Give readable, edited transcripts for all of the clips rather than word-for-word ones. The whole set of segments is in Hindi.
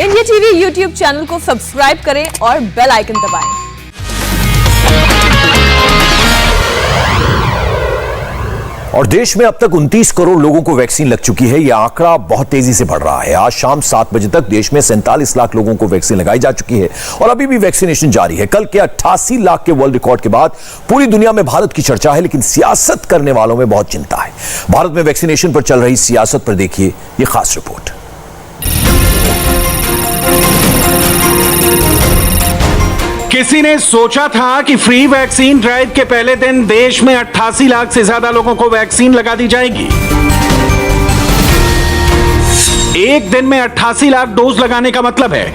इंडिया टीवी यूट्यूब चैनल को सब्सक्राइब करें और बेल आइकन दबाएं। और देश में अब तक 29 करोड़ लोगों को वैक्सीन लग चुकी है। यह आंकड़ा बहुत तेजी से बढ़ रहा है। आज शाम 7 बजे तक देश में 47 लाख लोगों को वैक्सीन लगाई जा चुकी है और अभी भी वैक्सीनेशन जारी है। कल के 88 लाख के वर्ल्ड रिकॉर्ड के बाद पूरी दुनिया में भारत की चर्चा है, लेकिन सियासत करने वालों में बहुत चिंता है। भारत में वैक्सीनेशन पर चल रही सियासत पर देखिए यह खास रिपोर्ट। किसी ने सोचा था कि फ्री वैक्सीन ड्राइव के पहले दिन देश में 88 लाख से ज्यादा लोगों को वैक्सीन लगा दी जाएगी। एक दिन में 88 लाख डोज लगाने का मतलब है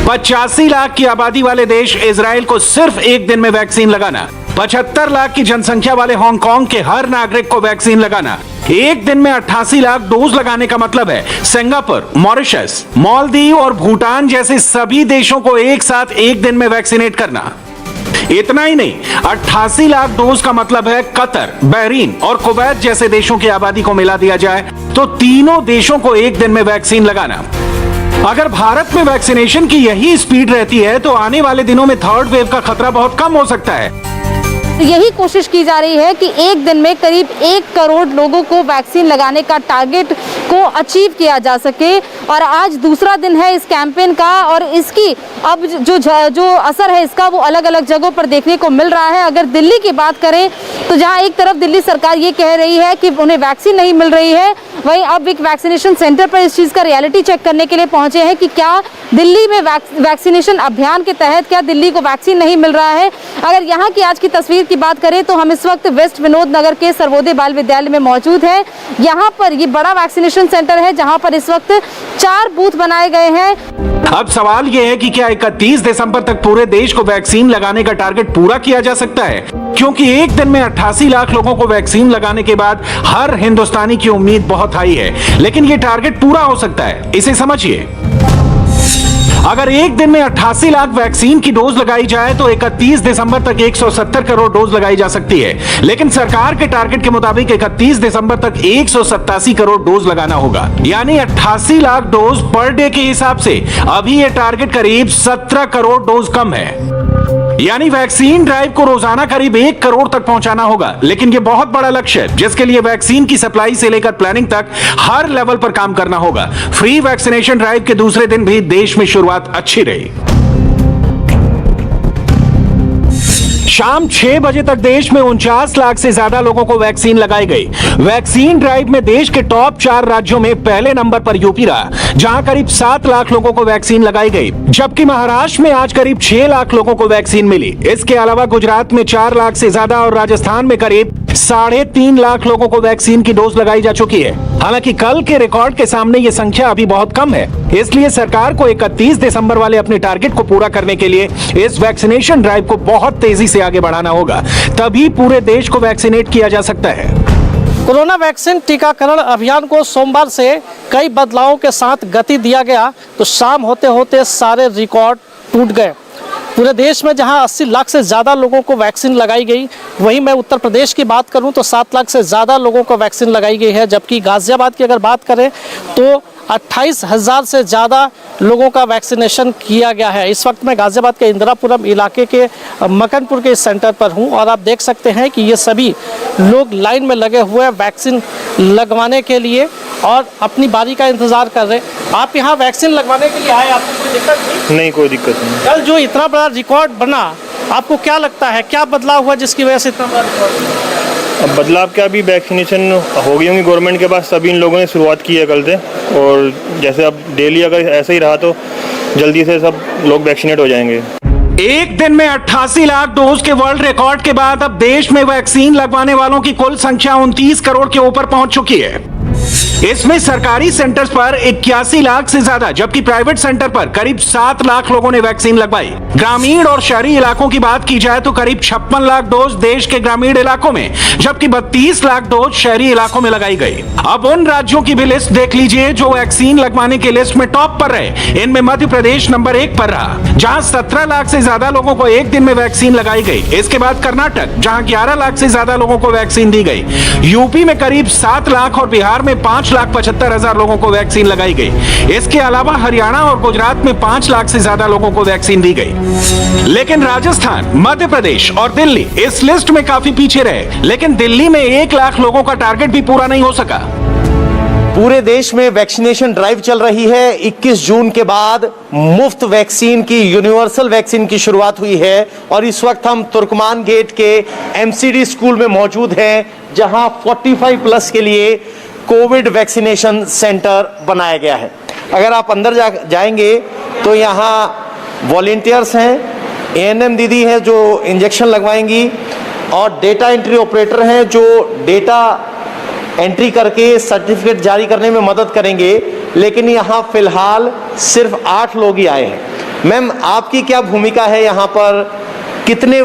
85 लाख की आबादी वाले देश इजराइल को सिर्फ एक दिन में वैक्सीन लगाना, 75 लाख की जनसंख्या वाले हांगकांग के हर नागरिक को वैक्सीन लगाना। एक दिन में 88 लाख डोज लगाने का मतलब है सिंगापुर, मॉरिशस, मालदीव और भूटान जैसे सभी देशों को एक साथ एक दिन में वैक्सीनेट करना। इतना ही नहीं, 88 लाख डोज का मतलब है कतर, बहरीन और कुवैत जैसे देशों की आबादी को मिला दिया जाए तो तीनों देशों को एक दिन में वैक्सीन लगाना। अगर भारत में वैक्सीनेशन की यही स्पीड रहती है तो आने वाले दिनों में थर्ड वेव का खतरा बहुत कम हो सकता है। यही कोशिश की जा रही है कि एक दिन में करीब 1 करोड़ लोगों को वैक्सीन लगाने का टारगेट को अचीव किया जा सके। और आज दूसरा दिन है इस कैंपेन का और इसकी अब जो असर है इसका वो अलग अलग जगहों पर देखने को मिल रहा है। अगर दिल्ली की बात करें तो जहां एक तरफ दिल्ली सरकार ये कह रही है कि उन्हें वैक्सीन नहीं मिल रही है, वहीं अब एक वैक्सीनेशन सेंटर पर इस चीज़ का रियलिटी चेक करने के लिए पहुंचे हैं कि क्या दिल्ली में वैक्सीनेशन अभियान के तहत क्या दिल्ली को वैक्सीन नहीं मिल रहा है। अगर यहाँ की आज की तस्वीर की बात करें तो हम इस वक्त वेस्ट विनोद नगर के सर्वोदय बाल विद्यालय में मौजूद हैं। यहाँ पर ये बड़ा वैक्सीनेशन सेंटर है जहाँ पर इस वक्त 4 बूथ बनाए गए हैं। अब सवाल यह है कि क्या 31 दिसंबर तक पूरे देश को वैक्सीन लगाने का टारगेट पूरा किया जा सकता है, क्योंकि एक दिन में 88 लाख लोगों को वैक्सीन लगाने के बाद हर हिंदुस्तानी की उम्मीद बहुत हाई है, लेकिन यह टारगेट पूरा हो सकता है। इसे समझिए, अगर एक दिन में 88 लाख वैक्सीन की डोज लगाई जाए तो 31 दिसंबर तक 170 करोड़ डोज लगाई जा सकती है, लेकिन सरकार के टारगेट के मुताबिक 31 दिसंबर तक 187 करोड़ डोज लगाना होगा, यानी 88 लाख डोज पर डे के हिसाब से अभी यह टारगेट करीब 17 करोड़ डोज कम है। यानी वैक्सीन ड्राइव को रोजाना करीब 1 करोड़ तक पहुंचाना होगा, लेकिन यह बहुत बड़ा लक्ष्य है जिसके लिए वैक्सीन की सप्लाई से लेकर प्लानिंग तक हर लेवल पर काम करना होगा। फ्री वैक्सीनेशन ड्राइव के दूसरे दिन भी देश में शुरुआत अच्छी रही। शाम 6 बजे तक देश में 49 लाख से ज्यादा लोगों को वैक्सीन लगाई गई। वैक्सीन ड्राइव में देश के टॉप 4 राज्यों में पहले नंबर पर यूपी रहा, जहां करीब 7 लाख लोगों को वैक्सीन लगाई गई, जबकि महाराष्ट्र में आज करीब 6 लाख लोगों को वैक्सीन मिली। इसके अलावा गुजरात में 4 लाख से ज्यादा और राजस्थान में करीब 3.5 लाख लोगों को वैक्सीन की डोज लगाई जा चुकी है। हालांकि कल के रिकॉर्ड के सामने ये संख्या अभी बहुत कम है, इसलिए सरकार को 31 दिसंबर वाले अपने टारगेट को पूरा करने के लिए इस वैक्सीनेशन ड्राइव को बहुत तेजी से आगे बढ़ाना होगा, तभी पूरे देश को वैक्सीनेट किया जा सकता है। कोरोना वैक्सीन टीकाकरण अभियान को सोमवार से कई बदलावों के साथ गति दिया गया तो शाम होते होते सारे रिकॉर्ड टूट गए। पूरे देश में जहां 80 लाख से ज़्यादा लोगों को वैक्सीन लगाई गई, वहीं मैं उत्तर प्रदेश की बात करूं तो 7 लाख से ज़्यादा लोगों को वैक्सीन लगाई गई है, जबकि गाजियाबाद की अगर बात करें तो 28,000 से ज़्यादा लोगों का वैक्सीनेशन किया गया है। इस वक्त मैं गाजियाबाद के इंदिरापुरम इलाके के मकनपुर के सेंटर पर हूं और आप देख सकते हैं कि ये सभी लोग लाइन में लगे हुए हैं वैक्सीन लगवाने के लिए और अपनी बारी का इंतज़ार कर रहे हैं। आप यहाँ वैक्सीन लगवाने के लिए आए, आपको कोई दिक्कत नहीं? नहीं, कोई दिक्कत नहीं। कल जो इतना बड़ा रिकॉर्ड बना, आपको क्या लगता है क्या बदलाव हुआ जिसकी वजह से इतना बड़ा रिकॉर्ड? अब बदलाव क्या, अभी वैक्सीनेशन हो गई होंगी गवर्नमेंट के पास, सभी इन लोगों ने शुरुआत की है कल से, और जैसे अब डेली अगर ऐसे ही रहा तो जल्दी से सब लोग वैक्सीनेट हो जाएंगे। एक दिन में 88 लाख डोज के वर्ल्ड रिकॉर्ड के बाद अब देश में वैक्सीन लगवाने वालों की कुल संख्या 29 करोड़ के ऊपर पहुंच चुकी है। इसमें सरकारी सेंटर्स पर 81 लाख से ज्यादा, जबकि प्राइवेट सेंटर पर करीब 7 लाख लोगों ने वैक्सीन लगवाई। ग्रामीण और शहरी इलाकों की बात की जाए तो करीब 56 लाख डोज देश के ग्रामीण इलाकों में, जबकि 32 लाख डोज शहरी इलाकों में लगाई गई। अब उन राज्यों की भी लिस्ट देख लीजिए जो वैक्सीन लगवाने की लिस्ट में टॉप पर रहे। इनमें मध्य प्रदेश नंबर 1 पर रहा, जहां 17 लाख से ज्यादा लोगों को एक दिन में वैक्सीन लगाई गई। इसके बाद कर्नाटक, जहां 11 लाख से ज्यादा लोगों को वैक्सीन दी गई। यूपी में करीब 7 लाख और बिहार में 5,75,000 लोगों को वैक्सीन लगाई गई। इसके अलावा हरियाणा और गुजरात में 5 लाख से ज्यादा लोगों को वैक्सीन दी गई। लेकिन राजस्थान, मध्य प्रदेश और दिल्ली इस लिस्ट में काफी पीछे रहे। लेकिन दिल्ली में 1 लाख लोगों का टारगेट भी पूरा नहीं हो सका। पूरे देश में वैक्सीनेशन ड्राइव चल रही है। 21 जून के बाद मुफ्त वैक्सीन की, यूनिवर्सल वैक्सीन की शुरुआत हुई है और इस वक्त हम तुर्कमान गेट के एमसीडी स्कूल में मौजूद हैं, जहां 45 प्लस के लिए कोविड वैक्सीनेशन सेंटर बनाया गया है। अगर आप अंदर जाएंगे तो यहाँ वॉलेंटियर्स हैं, एएनएम दीदी हैं जो इंजेक्शन लगवाएंगी और डेटा एंट्री ऑपरेटर हैं जो डेटा एंट्री करके सर्टिफिकेट जारी करने में मदद करेंगे। लेकिन यहाँ फिलहाल सिर्फ 8 लोग ही आए हैं। मैम, आपकी क्या भूमिका है यहाँ पर? कितने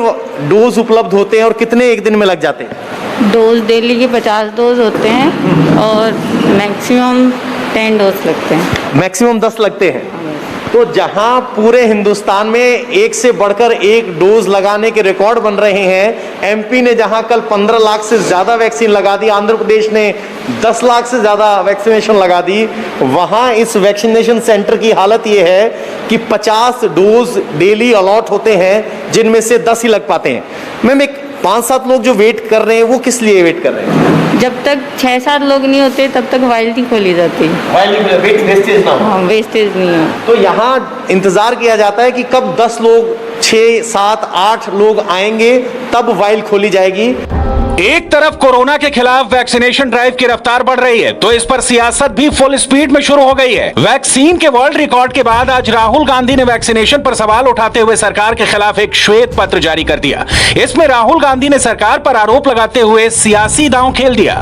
डोज उपलब्ध होते हैं और कितने एक दिन में लग जाते हैं? डोज डेली के 50 डोज होते हैं और मैक्सिमम 10 डोज लगते हैं। मैक्सिमम 10 लगते हैं। तो जहां पूरे हिंदुस्तान में एक से बढ़कर एक डोज लगाने के रिकॉर्ड बन रहे हैं, एमपी ने जहां कल 15 लाख से ज्यादा वैक्सीन लगा दी, आंध्र प्रदेश ने 10 लाख से ज्यादा वैक्सीनेशन लगा दी, वहां इस वैक्सीनेशन सेंटर की हालत यह है कि 50 डोज डेली अलॉट होते हैं, जिनमें से 10 ही लग पाते हैं। मैम, एक 5-7 लोग जो वेट कर रहे हैं, वो किस लिए वेट कर रहे हैं? जब तक 6-7 लोग नहीं होते तब तक वाइल नहीं खोली जाती। वेस्टेज ना हो। हाँ, वेस्टेज नहीं हो। तो यहाँ इंतजार किया जाता है कि कब 10 लोग, 6, 7, 8 लोग आएंगे, तब वाइल खोली जाएगी। एक तरफ कोरोना के खिलाफ वैक्सीनेशन ड्राइव की रफ्तार बढ़ रही है, तो इस पर सियासत भी फुल स्पीड में शुरू हो गई है। वैक्सीन के वर्ल्ड रिकॉर्ड के बाद आज राहुल गांधी ने वैक्सीनेशन पर सवाल उठाते हुए सरकार के खिलाफ एक श्वेत पत्र जारी कर दिया। इसमें राहुल गांधी ने सरकार पर आरोप लगाते हुए सियासी दांव खेल दिया।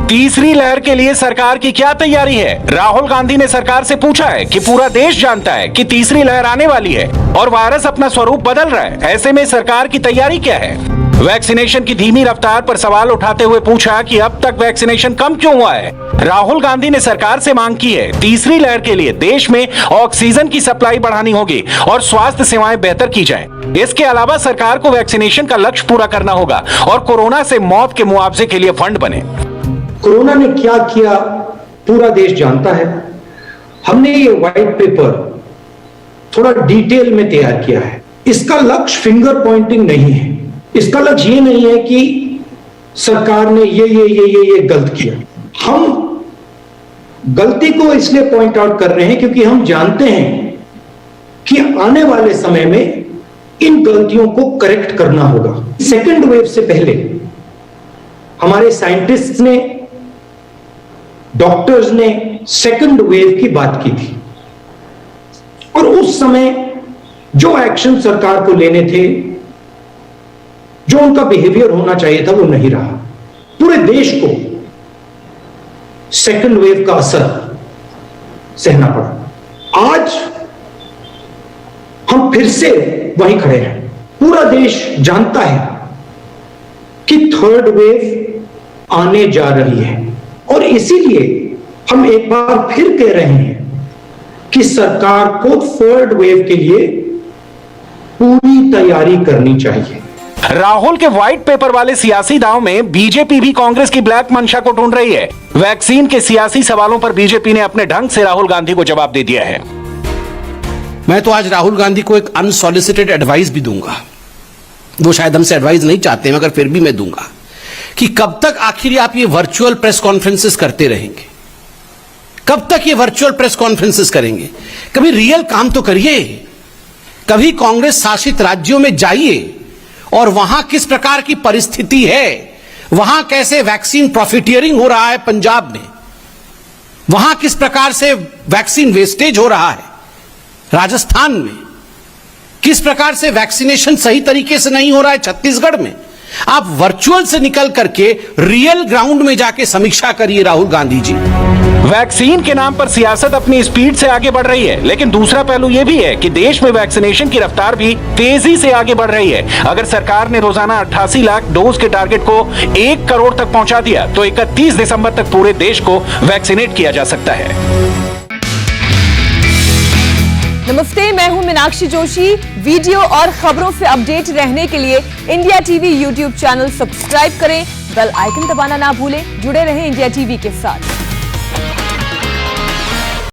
तीसरी लहर के लिए सरकार की क्या तैयारी है? राहुल गांधी ने सरकार से पूछा है कि पूरा देश जानता है कि तीसरी लहर आने वाली है और वायरस अपना स्वरूप बदल रहा है। ऐसे में सरकार की तैयारी क्या है? वैक्सीनेशन की धीमी रफ्तार पर सवाल उठाते हुए पूछा कि अब तक वैक्सीनेशन कम क्यों हुआ है। राहुल गांधी ने सरकार से मांग की है तीसरी लहर के लिए देश में ऑक्सीजन की सप्लाई बढ़ानी होगी और स्वास्थ्य सेवाएं बेहतर की जाएं। इसके अलावा सरकार को वैक्सीनेशन का लक्ष्य पूरा करना होगा और कोरोना से मौत के मुआवजे के लिए फंड बने। कोरोना ने क्या किया पूरा देश जानता है। हमने ये व्हाइट पेपर थोड़ा डिटेल में तैयार किया है। इसका लक्ष्य फिंगर पॉइंटिंग नहीं है। इसका लक्ष्य ये नहीं है कि सरकार ने ये गलत किया। हम गलती को इसलिए पॉइंट आउट कर रहे हैं क्योंकि हम जानते हैं कि आने वाले समय में इन गलतियों को करेक्ट करना होगा। सेकेंड वेव से पहले हमारे साइंटिस्ट्स ने, डॉक्टर्स ने सेकेंड वेव की बात की थी और उस समय जो एक्शन सरकार को लेने थे, जो उनका बिहेवियर होना चाहिए था, वो नहीं रहा। पूरे देश को सेकेंड वेव का असर सहना पड़ा। आज हम फिर से वहीं खड़े हैं। पूरा देश जानता है कि थर्ड वेव आने जा रही है और इसीलिए हम एक बार फिर कह रहे हैं कि सरकार को थर्ड वेव के लिए पूरी तैयारी करनी चाहिए। राहुल के व्हाइट पेपर वाले सियासी दांव में बीजेपी भी कांग्रेस की ब्लैक मंशा को ढूंढ रही है। वैक्सीन के सियासी सवालों पर बीजेपी ने अपने ढंग से राहुल गांधी को जवाब दे दिया है। मैं तो आज राहुल गांधी को एक अनसॉलिसिटेड एडवाइस भी दूंगा। वो शायद हमसे एडवाइस नहीं चाहते मगर फिर भी मैं दूंगा कि कब तक आखिर आप ये वर्चुअल प्रेस कॉन्फ्रेंसेस करते रहेंगे? कब तक ये वर्चुअल प्रेस कॉन्फ्रेंसेस करेंगे? कभी रियल काम तो करिए। कभी कांग्रेस शासित राज्यों में जाइए और वहां किस प्रकार की परिस्थिति है, वहां कैसे वैक्सीन प्रॉफिटियरिंग हो रहा है पंजाब में, वहां किस प्रकार से वैक्सीन वेस्टेज हो रहा है राजस्थान में, किस प्रकार से वैक्सीनेशन सही तरीके से नहीं हो रहा है छत्तीसगढ़ में। आप वर्चुअल से निकल करके रियल ग्राउंड में जाके समीक्षा करिए राहुल गांधी जी। वैक्सीन के नाम पर सियासत अपनी स्पीड से आगे बढ़ रही है, लेकिन दूसरा पहलू यह भी है कि देश में वैक्सीनेशन की रफ्तार भी तेजी से आगे बढ़ रही है। अगर सरकार ने रोजाना 88 लाख डोज के टारगेट को 1 करोड़ तक पहुंचा दिया तो 31 दिसंबर तक पूरे देश को वैक्सीनेट किया जा सकता है। नमस्ते, मैं हूं मीनाक्षी जोशी। वीडियो और खबरों से अपडेट रहने के लिए India TV YouTube channel subscribe करें, बेल आइकन दबाना ना भूलें। जुड़े रहें इंडिया टीवी के साथ।